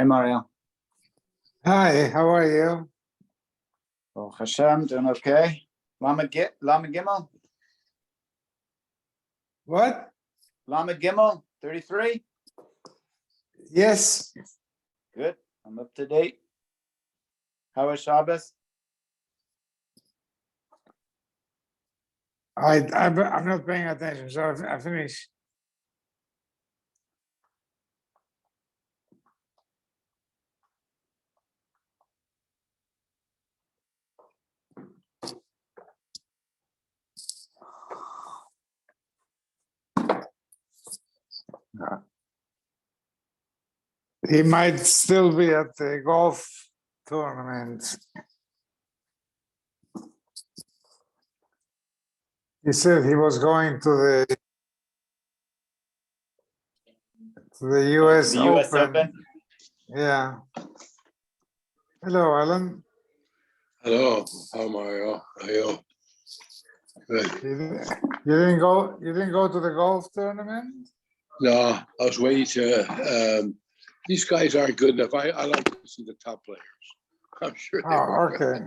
Hey, Mario. Hi, how are you? Oh, Hashem, doing okay? Lama Gimel? What? Lama Gimel, 33? Yes, Good. I'm up to date. How was Shabbos? I'm not paying attention, so I finish. He might still be at the golf tournament. He said he was going to the US The US Open. Open? Yeah. Hello, Alan. Hello, how Mario? How are you? Good. You didn't go. You didn't go to the golf tournament. No, I was waiting to. These guys aren't good enough. I like to see the top players. I'm sure they Oh, were. okay.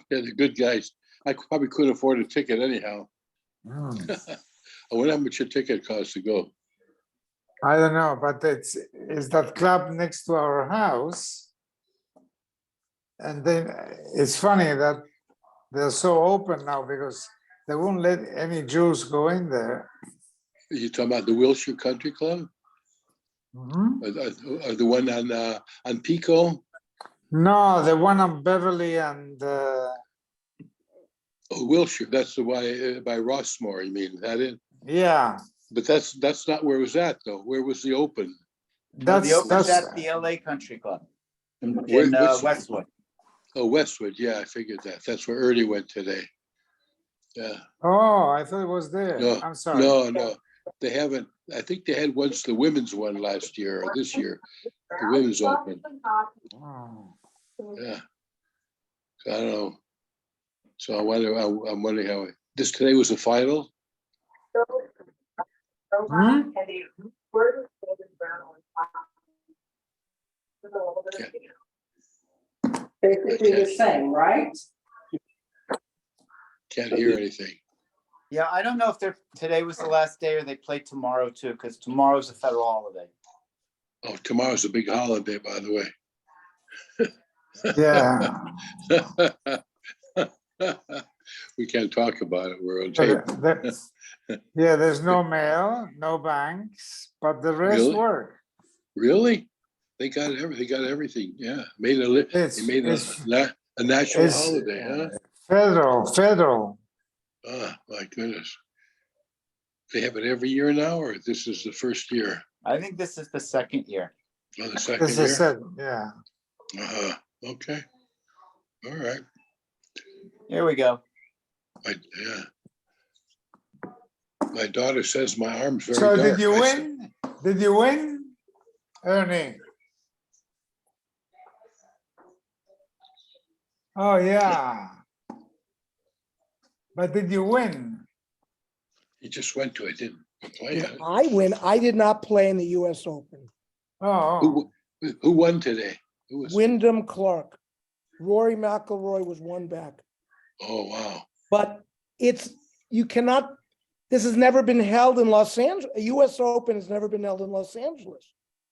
They're the good guys. I probably couldn't afford a ticket anyhow. Hmm. I wonder how much a ticket costs to go. I don't know, but it's that club next to our house, and then it's funny that they're so open now because they won't let any Jews go in there. Are you talking about the Wilshire Country Club? Mhm. Or the one on Pico? No, the one on Beverly and Oh, Wilshire. That's the one by Rossmore. You mean that it? yeah, But that's not where it was at though. Where was the Open? No, the Open's that's at the LA Country Club in What's- Westwood. Oh, Westwood. Yeah, I figured that. That's where Ernie went today. Yeah. oh, I thought it was there. No, I'm sorry. no. They haven't. I think they had once the women's one last year or this year. The women's open. Oh. Yeah. So I don't know. So I'm wondering how this today was the final. Hmm? Basically the same, right? Can't hear anything. Yeah, I don't know if today was the last day or they play tomorrow too, because tomorrow's a federal holiday. Oh, tomorrow's a big holiday, by the way. Yeah. We can't talk about it. We're on tape. Yeah, there's no mail, no banks, but the rest Really? work. Really? They got everything. They got everything. Yeah, they made a national it's holiday, huh? Federal. Oh my goodness. They have it every year now, or this is the first year? I think this is the second year. Oh, the second This year? is it, yeah. Okay. All right. Here we go. Yeah. My daughter says my arm's very So dark. did you I said, win? Did you win, Ernie? Oh, yeah. But did you win? He just went to it, didn't play Did it. I win? I did not play in the US Open. Oh, Who won today? Who was? Wyndham Clark. Rory McIlroy was one back. Oh, wow. But you cannot, this has never been held in Los Angeles. A US Open has never been held in Los Angeles.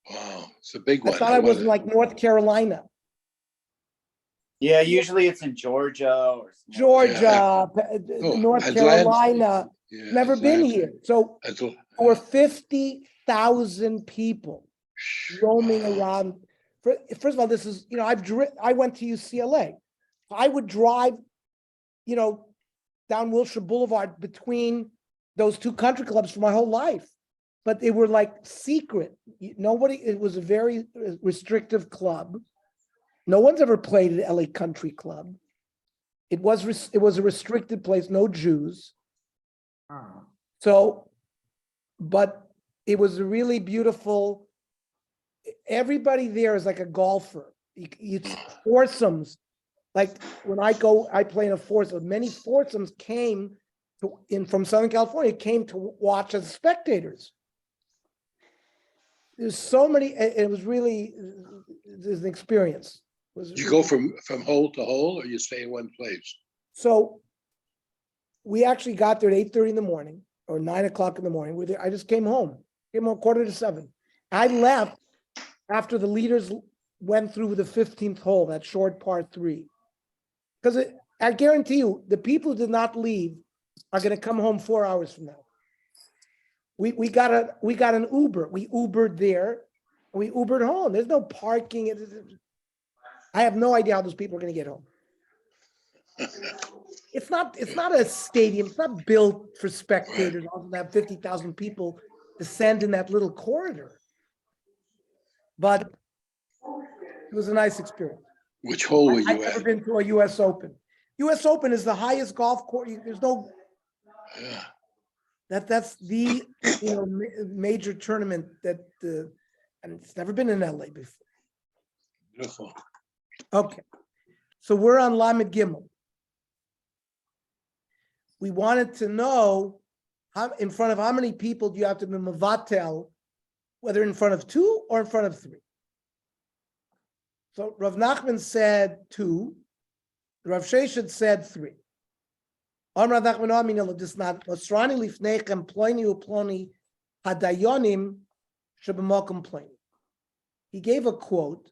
Wow. It's a big I one. thought I was in like North Carolina, Yeah, usually it's in Georgia or Georgia, North Atlanta. Carolina. Yeah, Never been Atlanta. here. So for 50,000 people roaming Wow. around. First of all, this is, I went to UCLA. I would drive, down Wilshire Boulevard between those two country clubs for my whole life. But they were like secret. It was a very restrictive club. No one's ever played at LA Country Club. It was a restricted place, no Jews. oh. So, but it was a really beautiful. Everybody there is like a golfer. It's foursomes. Like when I play in a foursome. Many foursomes came from Southern California, came to watch as spectators. there's so many, it was really, there's an experience. You go from hole to hole, or you stay in one place? So we actually got there at 8:30 in the morning or 9 o'clock in the morning. I just came home 7:15. I left after the leaders went through the 15th hole, that short par 3. Because I guarantee you, the people who did not leave are going to come home 4 hours from now. We got an Uber. We Ubered there, and we Ubered home. There's no parking. I have no idea how those people are going to get home. It's not a stadium. It's not built for spectators. Also have 50,000 people descend in that little corridor. But it was a nice experience. Which hole were I've you never at? been to a U.S. Open. U.S. Open is the highest golf course. There's no Yeah. that's the major tournament that and it's never been in LA before. Beautiful. Okay, so we're on Lamed Gimel. We wanted to know in front of how many people do you have to be mevatel, whether in front of 2 or in front of 3. So Rav Nachman said 2. Rav Sheshet said 3. Rav Nachman this not Nosrani lifnechem ploni uploni hadayonim shebemokum ploni. He gave a quote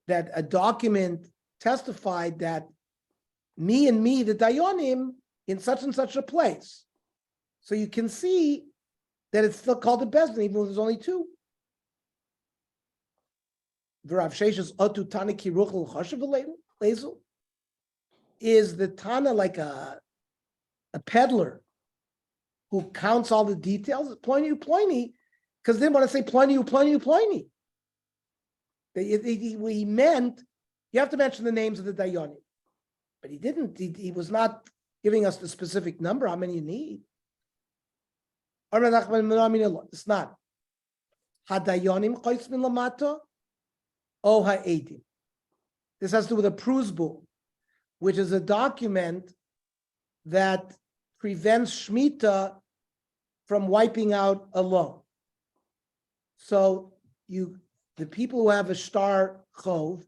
that a document testified that me, the dayonim, in such and such a place. So you can see that it's still called a bezdin, even though there's only 2. Is the Tana like a peddler who counts all the details? Pliny, because they want to say Pliny. He meant you have to mention the names of the dayonim, but he didn't. He was not giving us the specific number, how many you need. It's not. Hadayonim chayis min lamato o ha'edim. This has to do with a prusbul, which is a document that prevents Shemitah from wiping out a loan. So the people who have a star chov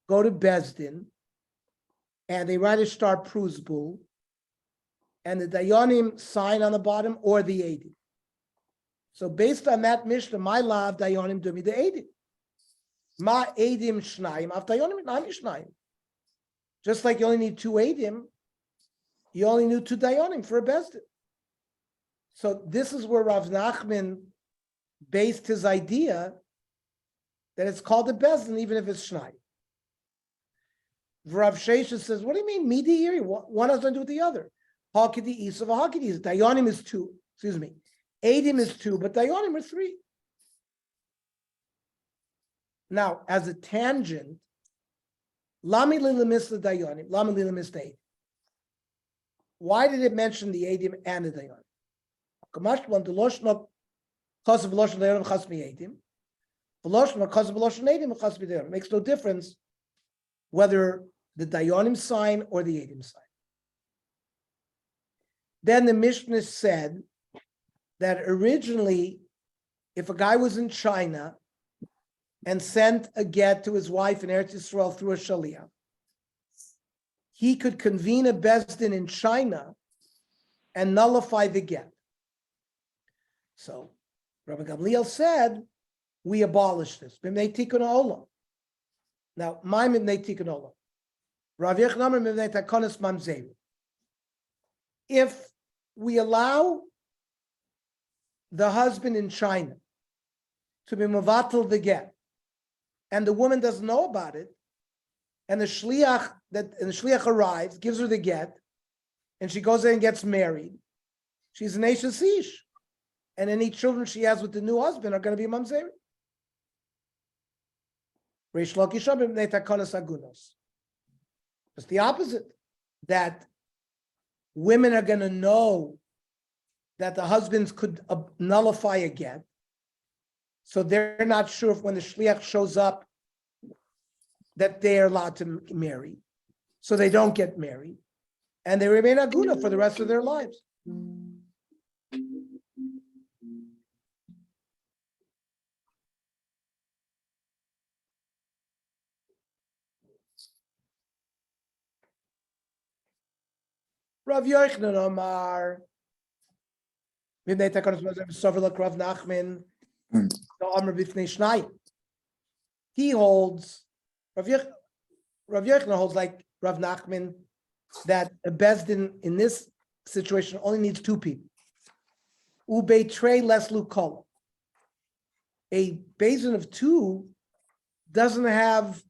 go to Bezdin and they write a star prusbul, and the dayonim sign on the bottom or the edim. So based on that Mishnah, my lav dayonim do me the edim. Ma edim shnayim af dayonim nami shnayim. Just like you only need 2 edim, you only need 2 dayonim for a bezdin. So this is where Rav Nachman based his idea that it's called a bezdin even if it's shnayim. Rav Sheshet says, what do you mean mediary? One has nothing to do with the other. Hakidi is of a hakidi is dayonim is 2. Excuse me. Edim is 2, but dayonim are 3. Now, as a tangent, lami lilamis the dayonim, lami lilamis the edim. Why did it mention the edim and the dayonim? Kamashwan the loshna chasav loshna dayonim chasmi edim, loshna chasav loshna edim chasmi dayonim. Makes no difference whether the dayonim sign or the edim sign. Then the Mishnah said that originally, if a guy was in China and sent a get to his wife in Eretz Yisrael through a shaliach, he could convene a bezdin in China and nullify the get. So Rabbi Gamliel said, we abolish this. B'mnei tikkun ha'olam. Now, my b'mnei tikkun ha'olam. Rav Yechnamer b'mnei takonos mamzeru. If we allow the husband in China to be mevatel the get, and the woman doesn't know about it, and the shliach arrives, gives her the get, and she goes in and gets married, she's an Eishes Ish, and any children she has with the new husband are going to be mamzeri. Reish Lakish b'mnei takonos agunos. It's the opposite, that women are going to know that the husbands could nullify a get. So they're not sure if when the shliach shows up that they're allowed to marry. So they don't get married. And they remain aguna for the rest of their lives. Rav Yochanan Omar. Midnei Takanos Moshe Sovelak Rav Nachman. The Amr Bifnei Shnayim. He holds, Rav Yochanan holds like Rav Nachman, that a Bezdin in this situation only needs two people. Ubei Trey Leslu Kol. A Bezdin of two doesn't have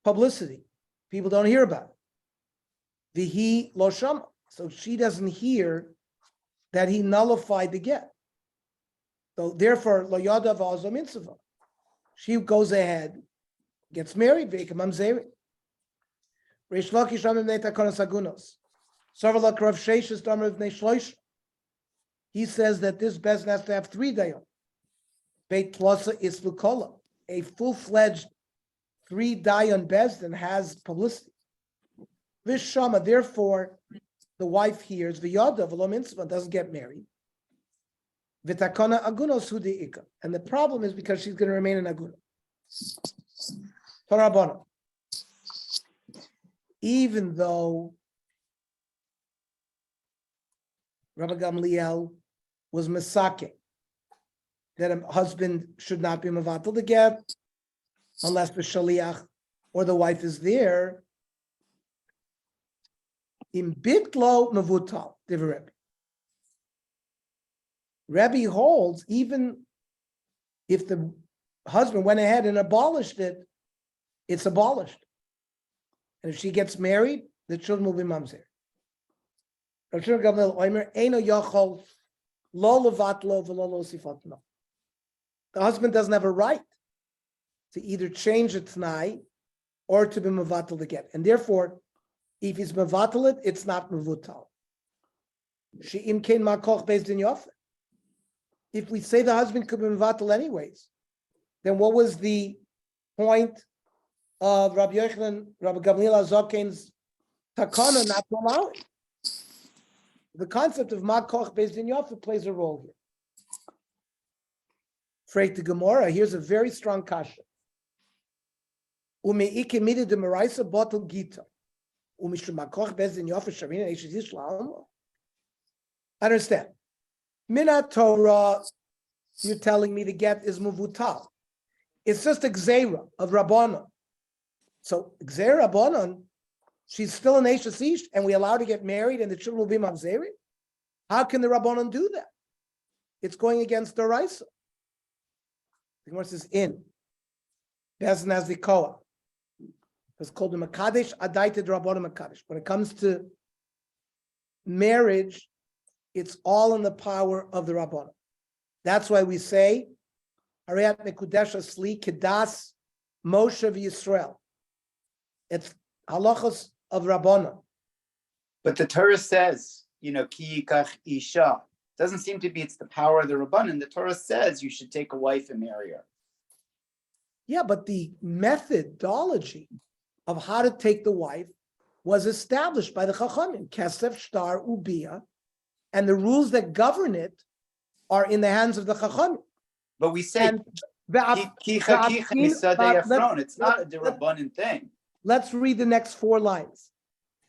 publicity. People don't hear about it. Vihi lo shama. So she doesn't hear that he nullified the get. So therefore, lo yada v'azo mitzvah. She goes ahead, gets married, v'ikam mamzeri. Reish Lakish Ramim Nei Takonos Agunos. Sarvalak Rav Sheshes Damar Bnei Shloisha. He says that this bezin has to have 3 dayon. Beit Plasa Islukola. A full-fledged 3 dayon bezin has publicity. Vishama, therefore, the wife hears v'yada v'lo mitzvah, doesn't get married. V'takona agunos hu de'ika. And the problem is because she's going to remain in aguna. Torabana. Even though Rabbi Gamliel was mesake, that a husband should not be mevatel the get unless the shaliach or the wife is there. In bitlo mevutal, Rebbe. Rebbe holds even if the husband went ahead and abolished it, it's abolished. And if she gets married, the children will be mamzer. The husband doesn't have a right to either change the t'nai or to be mevatel the get. And therefore, if he's mevatel it, it's not mevutal. If we say the husband could be mevatel anyways, then what was the point of Rabbi Yochanan, Rabbi Gamliel Azoken's takana not to allow it? The concept of makoch based in Yofa plays a role here. Freit the Gemara, here's a very strong kasha. Umeike mide de maraisa bottle gita. Umishum makoch based in Yofa shavina eishes yishlam. Understand? Mina Torah, you're telling me the get is muvutal. It's just a gzeira of Rabbanon. So gzeira Rabbanon, she's still an Eishes Ish, and we allow her to get married, and the children will be mamzeri. How can the Rabbanon do that? It's going against the Raisa. The Gemara says in Bezin has the Koah. It's called the Makadesh Adaited Rabbanon Makadesh. When it comes to marriage, it's all in the power of the Rabbanon. That's why we say Ariat Mekudesh Asli Kedas Moshe Yisrael. It's halachos of Rabbanon. But the Torah says, ki yikach isha. Doesn't seem to be it's the power of the Rabbanan. The Torah says you should take a wife and marry her. Yeah, but the methodology of how to take the wife was established by the Chachamim, Kesef, Shtar, Ubia, and the rules that govern it are in the hands of the Chachamim. But we say, it's not a Rabbanan thing. Let's read the next 4 lines.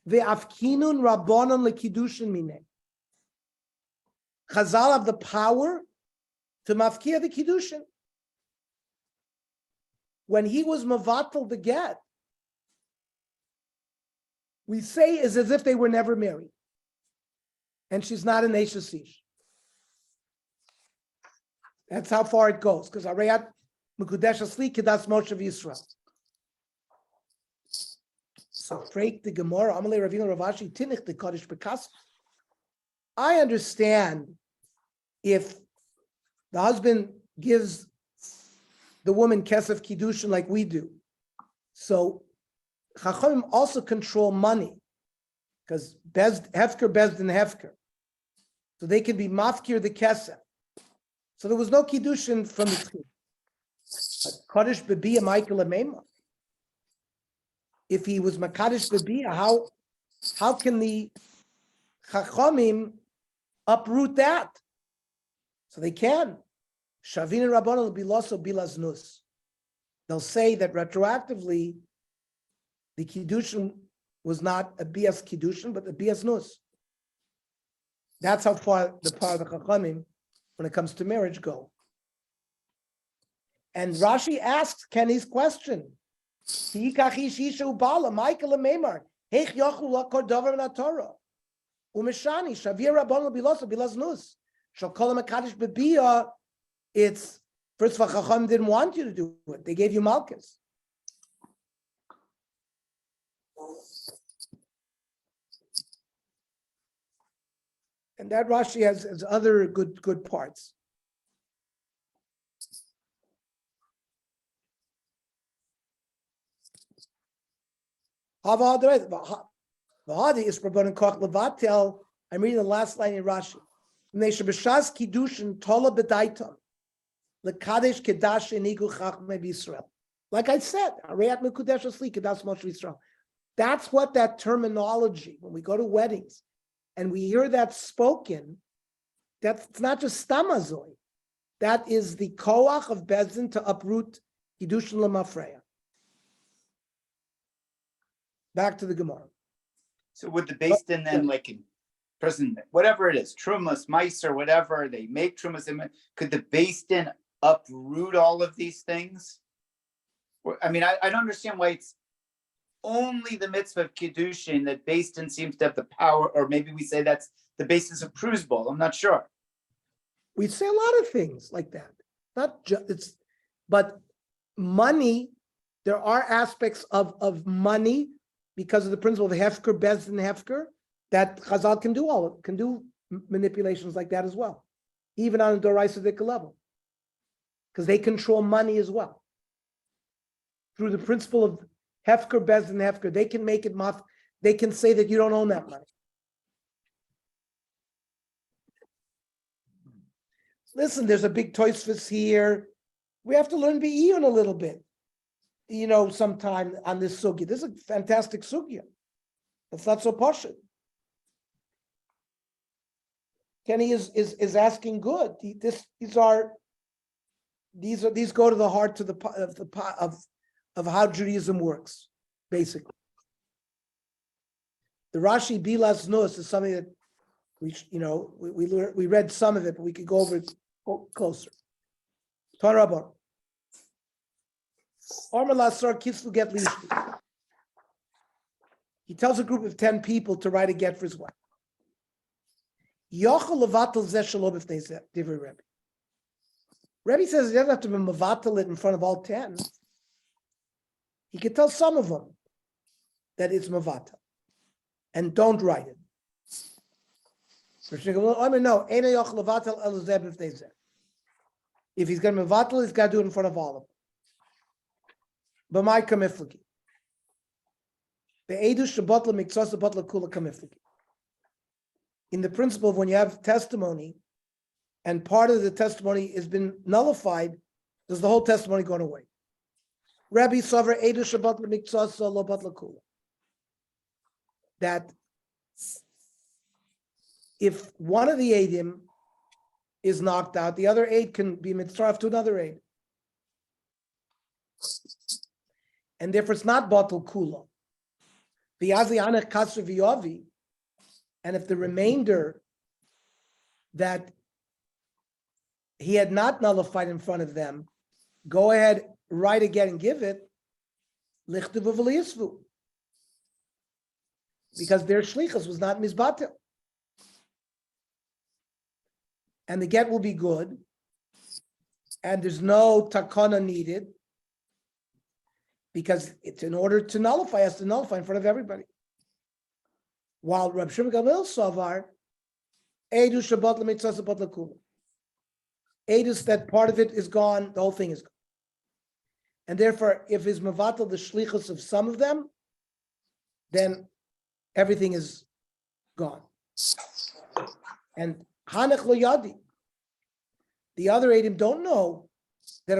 Ve'afkinun Rabbanon lekidushin mineh. Chazal have the power to mafkia the kiddushin. When he was mavatal the get, we say is as if they were never married, and she's not an Eishes Ish. That's how far it goes, because Arayat Mekudesh Asli Kedas Moshe Yisrael. So freak the Gemara, Amalei Ravina Ravashi Tinich the Kodesh Bekas. I understand if the husband gives the woman kesef kiddushin like we do. So Chachamim also control money because hefker bezdin hefker, so they can be mafkir the kesef. So there was no kiddushin from the tzchim. Kodesh bebiya Michael Amema. If he was makadosh bebiya, how can the Chachamim uproot that? So they can. Shavin and Rabbanon will be loso bilaznus. They'll say that retroactively, the kiddushin was not a bias kiddushin, but a bias nus. That's how far the part of the Chachamim, when it comes to marriage, go. And Rashi asks Kenny's question. It's first of all, Chacham didn't want you to do it. They gave you Malchus. And that Rashi has other good parts. I'm reading the last line in Rashi. Like I said, that's what that terminology, when we go to weddings and we hear that spoken, that's not just stamazoi. That is the koach of Bezdin to uproot Kiddushin Lamafreya. Back to the Gemara. So would the Beis Din then, like in person, whatever it is, Trumas, Meiser, whatever, they make Trumas, could the Beis Din uproot all of these things? I mean, I don't understand why it's only the mitzvah of Kiddushin that Beis Din seems to have the power, or maybe we say that's the basis of Prusbol. I'm not sure. We say a lot of things like that. Not just but money. There are aspects of money because of the principle of Hefker, Bezdin, Hefker, that Chazal can do manipulations like that as well, even on a Doraisa Dika level, because they control money as well through the principle of Hefker, Bezdin, Hefker. They can make it they can say that you don't own that money. Listen, there's a big Tosfos here. We have to learn Be'iyun a little bit, sometime on this sugya. This is a fantastic sugya. It's not so posh. Kenny is asking good. These go to the heart of how Judaism works, basically. The Rashi Bilas Nus is something that we read some of it, but we could go over it closer. Torah. He tells a group of 10 people to write a get for his wife. Rebbe says he doesn't have to be mavatal it in front of all 10. He could tell some of them that it's mavatal, and don't write it. No, if he's going to mavatal, he's got to do it in front of all of them. B'may kamiflagi. Be'edu shabatla miktzasa batla kula kamiflagi. In the principle of when you have testimony, and part of the testimony has been nullified, does the whole testimony go away? Rabbi Savra edu shabatla miktzasa lo batla kula. That if one of the eidim is knocked out, the other aid can be mitzvah to another aid. And therefore it's not batal kula. And if the remainder that he had not nullified in front of them, go ahead, write again and give it, because their shlichus was not mizbatel. And the get will be good, and there's no takana needed, because it's in order to nullify, has to nullify in front of everybody. While Reb Shimon Gamliel Savar, Edu Shabbat L'Mitzvah Shabbat L'Kula. Edus, that part of it is gone, the whole thing is gone. And therefore, if is Mavatal the shlichus of some of them, then everything is gone. And Hanech Lo Yadi, the other Edim don't know that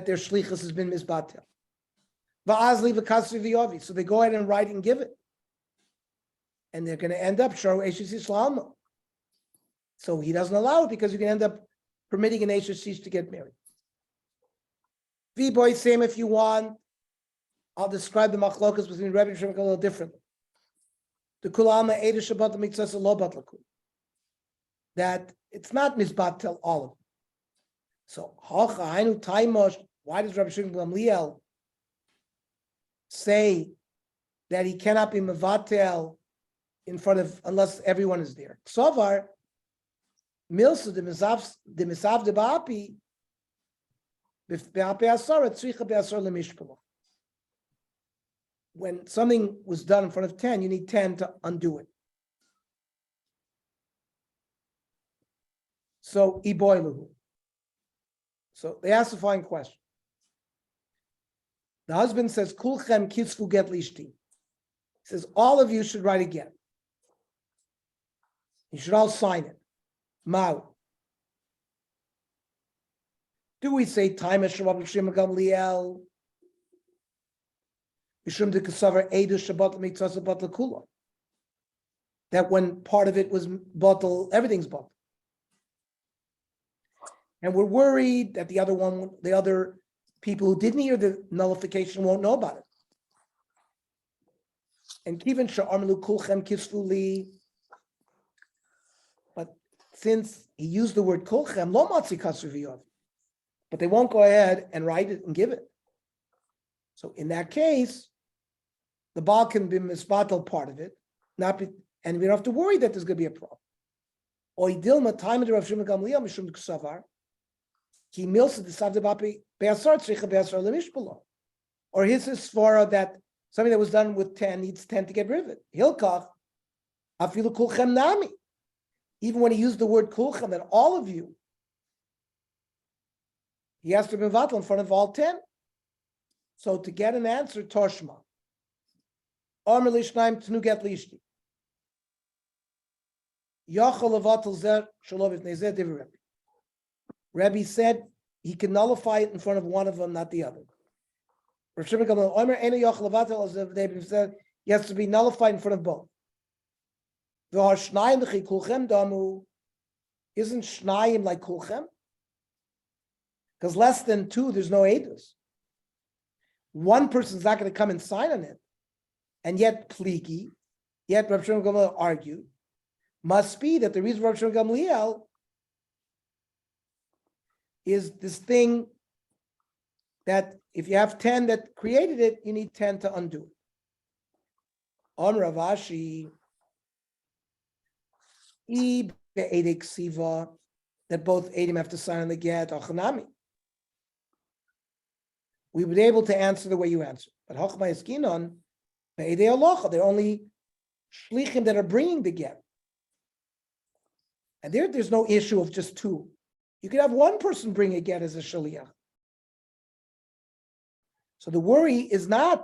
their shlichus has been misbatel. Va'azli v'kasri v'yovi. So they go ahead and write and give it. And they're going to end up sharo eshes islam. So he doesn't allow it because you can end up permitting an eshes to get married. V-boy, same if you want. I'll describe the machlokas between Rebbe and Shemek a little differently. The kulama eda shabbat mitzvah lo bat lakul. that it's not Mizbatel all of them. So, Hainu Taimosh, why does Rabbi Shimon Gamliel say that he cannot be Mevatel in front of, unless everyone is there? Ksovar, Milsa, the Misav de Ba'api, B'Ba'api Asara, Tzricha Be'asar Lemishpala. When something was done in front of 10, you need 10 to undo it. So, Iboiluhu. So they ask the following question. The husband says, Kulchem kisfu get lishti. He says, all of you should write again. You should all sign it. Mao. Do we say time as Shabbat Shimon Gamliel? Mishum de Kasavar Edu Shabbat Mitzvah Shabbat Lakula. That when part of it was bottle, everything's bottle. And we're worried that the other people who didn't hear the nullification won't know about it. And Kivan Sha'armelu Kulchem Kisfuli. But since he used the word Kulchem, Lo Matzi Kasuviyov. But they won't go ahead and write it and give it. So in that case, the Baal can be misbatel part of it, and we don't have to worry that there's going to be a problem. Or Idilma time of Rav Shimon Gamliel Mishum Ksavar. Or his is svara that something that was done with 10 needs 10 to get rid of it. Hilkach, afilu kulchem nami. Even when he used the word kulchem, that all of you, he has to be vatal in front of all 10. So to get an answer, Toshma. Omer lishnaim tnu get lishti. Yachol levatel zer shalov ifnei zer divrei. Rebbe said he can nullify it in front of one of them, not the other. Said he has to be nullified in front of both. Isn't Shnayim like Kulchem? Because less than 2, there's no Eidos. One person's not going to come and sign on it. And yet Pliki, yet Rav Shimon Gamliel argued, must be that the reason Rav Shimon Gamliel is this thing that if you have 10 that created it, you need 10 to undo it. On Ravashi, that both Eidim have to sign on the get, Achanami. We would be able to answer the way you answer. But Chachma Eskinon, they're only shlichim that are bringing the get. And there's no issue of just 2. You could have one person bring a get as a shaliach. So the worry is that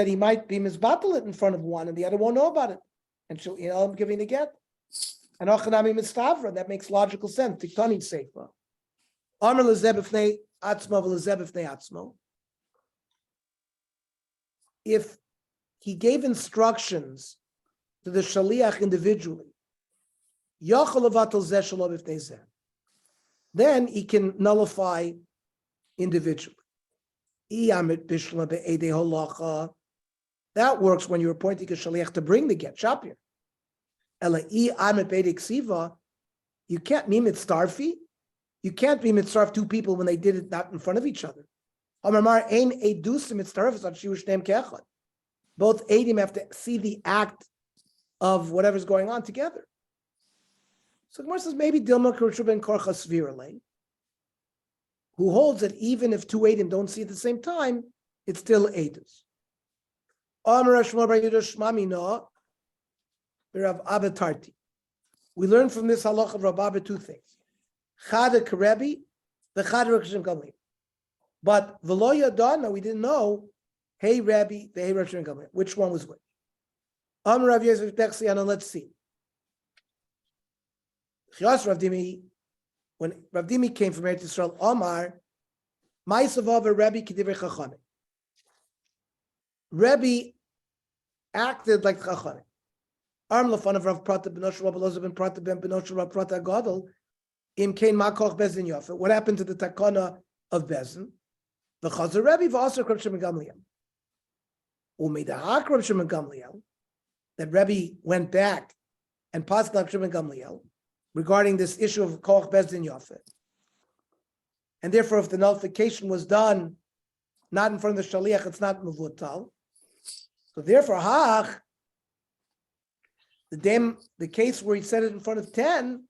he might be misbatal it in front of one and the other won't know about it. And I'm giving the get. And Achanami Mistavra, that makes logical sense. Tiktani Seifa. Amr lezeb ifnei atzmo v'lezeb ifnei atzmo. If he gave instructions to the shaliach individually, yachol levatel zeh shalom ifnei zeh, then he can nullify individually. That works when you're appointing a shaliach to bring the get, shapir. You can't be mitzarfi. You can't be mitzarf 2 people when they did it not in front of each other. Both Eidim have to see the act of whatever's going on together. So Gemara says maybe Dilma Kurshub ben Korcha Svirale, who holds that even if 2 Eidim don't see at the same time, it's still Eidus. We learn from this halach of Rav Abba 2 things. Chada Karebi, the Chada Rishon Gamliel. But V'lo Yadana, we didn't know, hey Rabbi, the hey Rishon Gamliel. Which one was which? Rav Yosef Texiana, let's see. Chias Rav Dimi, when Rav Dimi came from Eretz Yisrael, Omar, Ma'isavav Rabbi Kedivrei Chachamim. Rabbi acted like Chachamim. Arm lefan of Rav Prata Benosh Rav Elazar ben Prata ben Benosh Rav Prata Gadol. Im Kain Makoch Bezin Yofa. What happened to the takana of Bezin? The Chazar Rabbi v'Asar Rav Shimon Gamliel. Umidahak Rav Shimon Gamliel. That Rabbi went back and passed Rav Shimon Gamliel. regarding this issue of koach bezdin yafeh. And therefore, if the nullification was done not in front of the shaliach, it's not mevutal. So therefore, the case where he said it in front of 10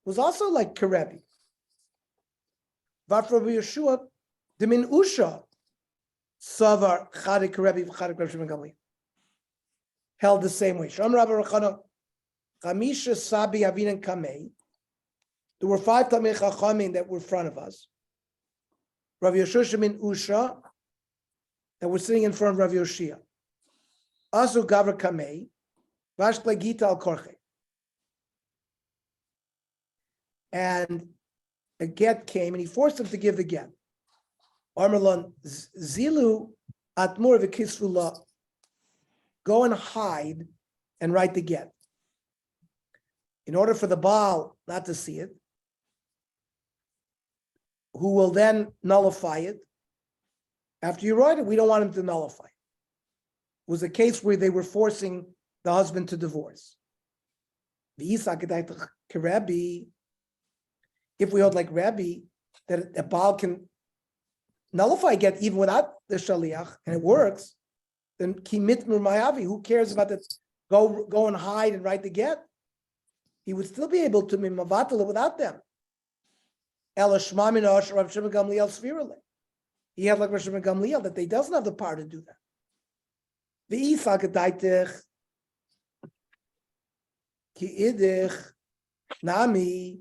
was also like Karebi. Vaf Rabbi Yeshua, the min usha, savar chade Karebi v'chade Rabbi Shimon Gamliel, held the same way. Sham Rabbi Rechana, Chamisha Sabi Avin and Kamei. There were 5 Talmidei Chachamim that were in front of us. Rabbi Yeshua min usha, that were sitting in front of Rabbi Yoshia. Asu Gavra Kamei, Vashkle Gita al Korche. And a get came and he forced him to give the get. Armelon Zilu Atmur v'Kisvula. Go and hide and write the get. In order for the Baal not to see it, who will then nullify it. After you write it, we don't want him to nullify it. It was a case where they were forcing the husband to divorce. If we hold like Rabbi, that a Baal can nullify get even without the shaliach, and it works, then kimit murmayavi, who cares about that? Go and hide and write the get. He would still be able to mimavatal without them. He had like Rav Shimon Gamliel that they doesn't have the power to do that. The Nami,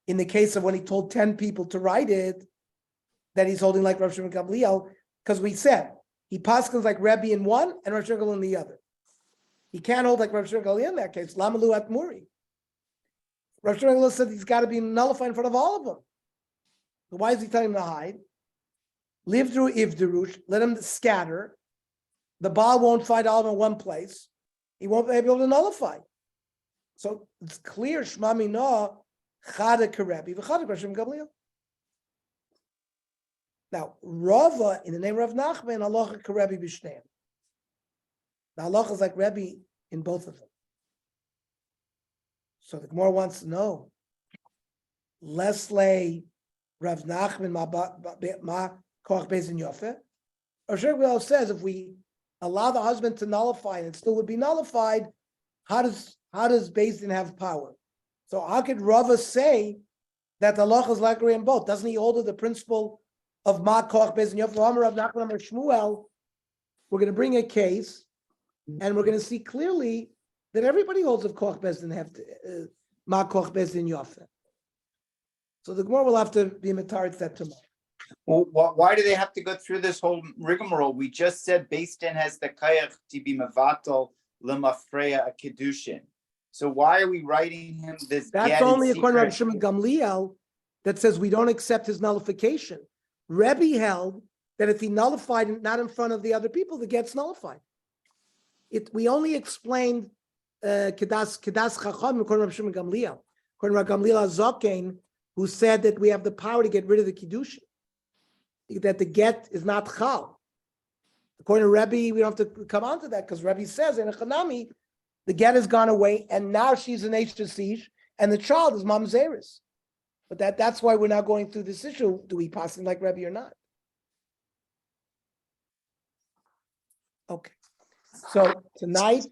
in the case of when he told 10 people to write it, that he's holding like Rav Shimon Gamliel, because we said he paskins like Rebbe in one and Rav Shimon Gamliel in the other. He can't hold like Rav Shimon Gamliel in that case. Lamalu at Muri. Rav Shimon Gamliel said he's got to be nullified in front of all of them. So why is he telling him to hide? Live through Ivderush, let him scatter. The Baal won't find all of them in one place. He won't be able to nullify. So it's clear, Shema Minah, Chada Karebi, V'chada Rav Shimon Gamliel. Now, Rava, in the name of Rav Nachman, Halacha Karebi B'Shneim. The halacha is like Rebbe in both of them. So the Gemara wants to know, Leslie Rav Nachman ma koach bezin yofeh. Rav Shmuel says if we allow the husband to nullify and it still would be nullified, how does Beis Din have power? So how could Rava say that the halacha is like in both? Doesn't he hold to the principle of ma koach bezin yofeh? Rav Nachman Rav Shmuel. We're going to bring a case. And we're going to see clearly that everybody holds of koach bezdin have to ma koach bezdin yafeh. So the Gemara will have to be matarit that tomorrow. Well, why do they have to go through this whole rigmarole? We just said Beis Din has the kayach to be mevatel lemafreya a kedushin. So why are we writing him this? That's only according to Rav Shimon Gamliel that says we don't accept his nullification. Rebbe held that if he nullified it not in front of the other people, the get's nullified. We only explained kedas chacham according to Rav Shimon Gamliel. According to Rav Gamliel Azokein, who said that we have the power to get rid of the kiddushin, that the get is not chal. According to Rebbe, we don't have to come on to that because Rebbe says in a chanami, the get has gone away and now she's an Sish and the child is mamzeris. But that's why we're now going through this issue. Do we pass him like Rebbe or not? Okay. So tonight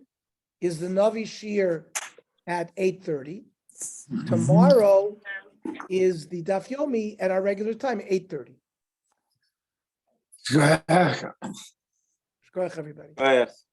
is the Navi Shir at 8:30. Tomorrow is the Daf Yomi at our regular time, 8:30. Shkoyach, everybody. Oh, yes.